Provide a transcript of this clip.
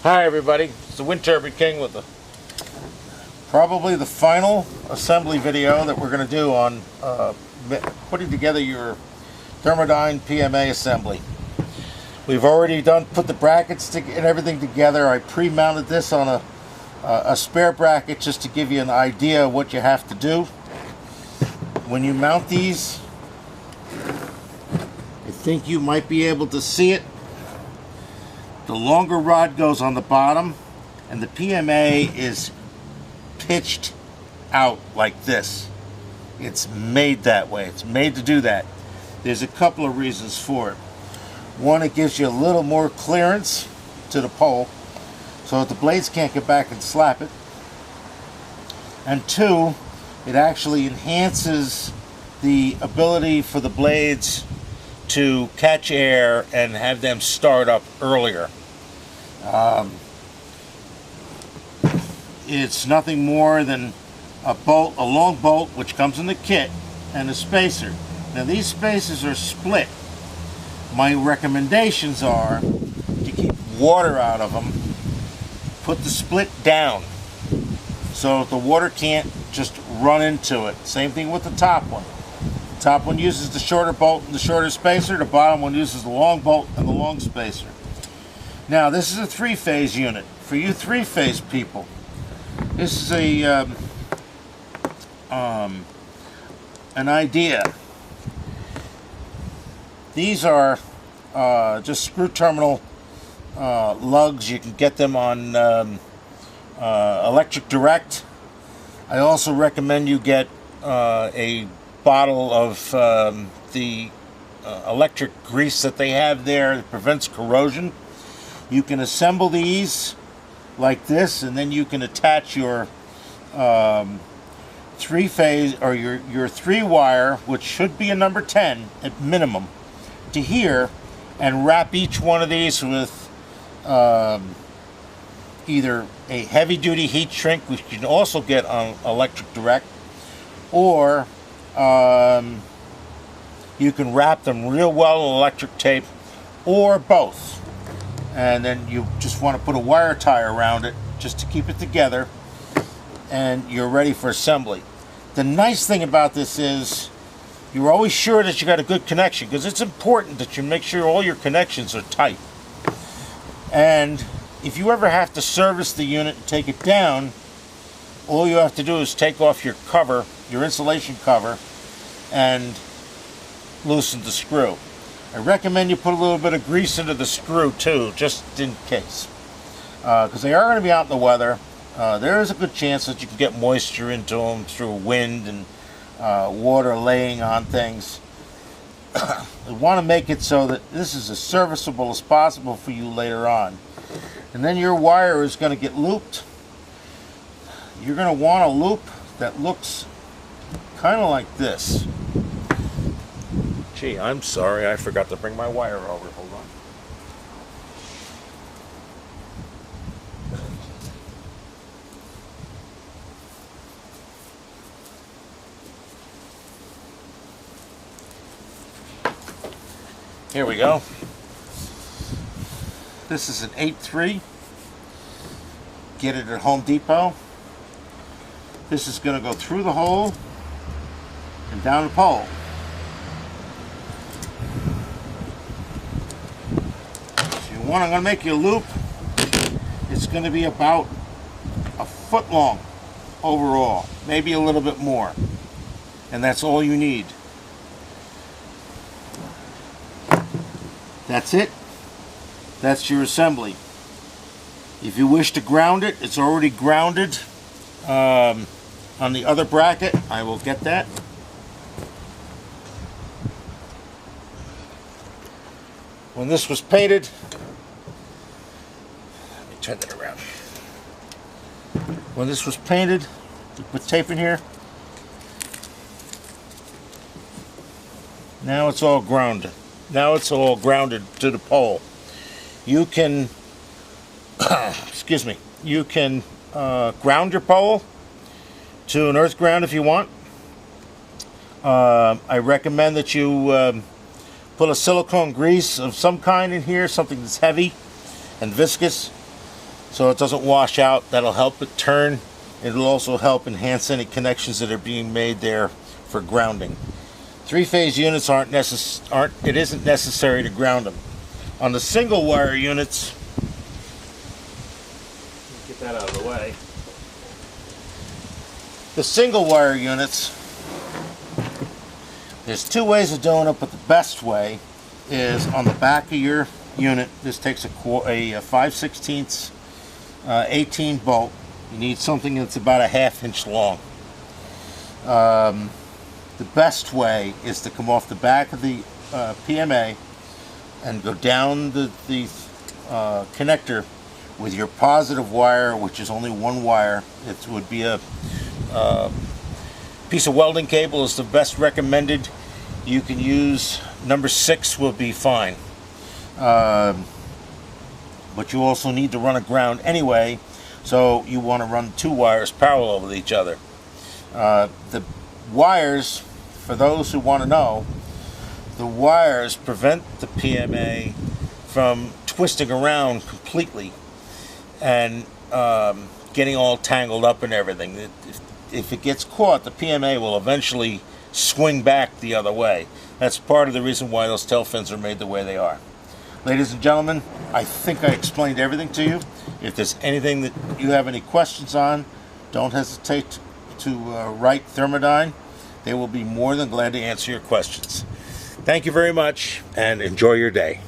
Hi everybody, it's the Wind Turbine King with probably the final assembly video that we're going to do on putting together your Thermodyne PMA assembly. We've already put the brackets and everything together. I pre-mounted this on a spare bracket just to give you an idea of what you have to do. When you mount these, I think you might be able to see it. The longer rod goes on the bottom, and the PMA is pitched out like this. It's made that way. It's made to do that. There's a couple of reasons for it. One, it gives you a little more clearance to the pole so that the blades can't get back and slap it. And two, it actually enhances the ability for the blades to catch air and have them start up earlier. It's nothing more than a long bolt, which comes in the kit, and a spacer. Now these spacers are split. My recommendations are to keep water out of them. Put the split down so the water can't just run into it. Same thing with the top one. The top one uses the shorter bolt and the shorter spacer. The bottom one uses the long bolt and the long spacer. Now this is a three-phase unit. For you three-phase people, this is an idea. These are just screw terminal lugs. You can get them on Electric Direct. I also recommend you get a bottle of the electric grease that they have there that prevents corrosion. You can assemble these like this, and then you can attach your three-phase or your three-wire, which should be a number 10 at minimum, to here, and wrap each one of these with either a heavy-duty heat shrink, which you can also get on Electric Direct, or you can wrap them real well in electric tape, or both. And then you just want to put a wire tie around it just to keep it together, and you're ready for assembly. The nice thing about this is you're always sure that you got a good connection, because it's important that you make sure all your connections are tight. And if you ever have to service the unit and take it down, all you have to do is take off your cover, your insulation cover, and loosen the screw. I recommend you put a little bit of grease into the screw too, just in case, because they are going to be out in the weather. There is a good chance that you can get moisture into them through wind and water laying on things. We want to make it so that this is as serviceable as possible for you later on. And then your wire is going to get looped. You're going to want a loop that looks kind of like this. Gee, I'm sorry, I forgot to bring my wire over. Hold on. Here we go. This is an 8-3. Get it at Home Depot. This is going to go through the hole and down the pole. I'm going to make you a loop. It's going to be about a foot long overall, maybe a little bit more, and that's all you need. That's it. That's your assembly. If you wish to ground it, it's already grounded on the other bracket. I will get that. When this was painted, turn that around. When this was painted, you put tape in here. Now it's all grounded. Now it's all grounded to the pole. You can, excuse me, you can ground your pole to an earth ground if you want. I recommend that you put a silicone grease of some kind in here, something that's heavy and viscous, so it doesn't wash out. That'll help it turn. It'll also help enhance any connections that are being made there for grounding. Three-phase units it isn't necessary to ground them. On the single wire units, get that out of the way. The single wire units, there's two ways of doing it, but the best way is on the back of your unit. This takes a 5/16 18 bolt. You need something that's about a 1/2 inch long. The best way is to come off the back of the PMA and go down the connector with your positive wire, which is only one wire. It would be a piece of welding cable is the best recommended. You can use number 6 will be fine. But you also need to run a ground anyway, so you want to run 2 wires parallel with each other. The wires, for those who want to know, the wires prevent the PMA from twisting around completely and getting all tangled up and everything. If it gets caught, the PMA will eventually swing back the other way. That's part of the reason why those tail fins are made the way they are. Ladies and gentlemen, I think I explained everything to you. If there's anything that you have any questions on, don't hesitate to write Thermodyne. They will be more than glad to answer your questions. Thank you very much, and enjoy your day.